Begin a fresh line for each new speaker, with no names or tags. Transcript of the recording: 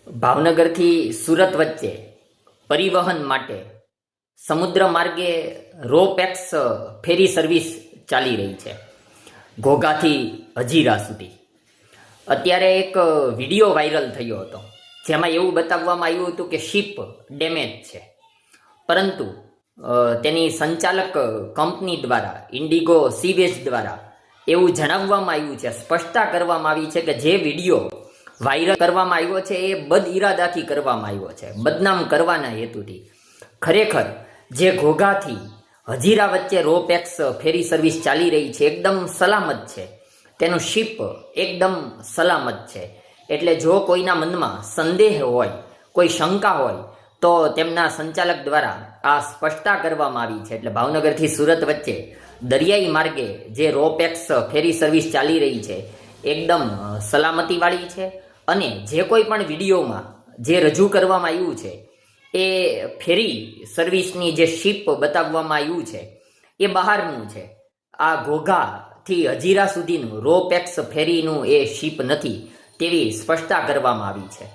ભાવનગરથી સુરત વચ્ચે પરિવહન માટે સમુદ્ર માર્ગે રોપેક્સ ફેરી સર્વિસ ચાલી રહી છે ઘોઘાથી હજીરા સુધી. અત્યારે એક વિડીયો વાયરલ થયો હતો જેમાં એવું બતાવવામાં આવ્યું હતું કે શિપ ડેમેજ છે, પરંતુ તેની સંચાલક કંપની દ્વારા ઇન્ડિગો સીવેજ દ્વારા એવું જણાવવામાં આવ્યું છે, સ્પષ્ટતા કરવામાં આવી છે કે જે વિડીયો વાયરલ કરવામાં આવ્યો છે એ બદ ઇરાદાથી કરવામાં આવ્યો છે, બદનામ કરવાના હેતુથી. ખરેખર જે ઘોઘાથી હજીરા વચ્ચે રોપેક્સ ફેરી સર્વિસ ચાલી રહી છે એકદમ સલામત છે, તેનું શિપ એકદમ સલામત છે. એટલે જો કોઈના મનમાં સંદેહ હોય, કોઈ શંકા હોય, તો તેમના સંચાલક દ્વારા આ સ્પષ્ટતા કરવામાં આવી છે. એટલે ભાવનગરથી સુરત વચ્ચે દરિયાઈ માર્ગે જે રોપેક્સ ફેરી સર્વિસ ચાલી રહી છે એકદમ સલામતીવાળી છે. અને જે કોઈ પણ વિડીયોમાં જે રજૂ કરવામાં આવ્યું છે એ ફેરી સર્વિસની જે શિપ બતાવવામાં આવ્યું છે એ બહારનું છે. આ ઘોઘાથી હજીરા સુધીનું રોપેક્સ ફેરીનું એ શિપ નથી તેવી સ્પષ્ટતા કરવામાં આવી છે.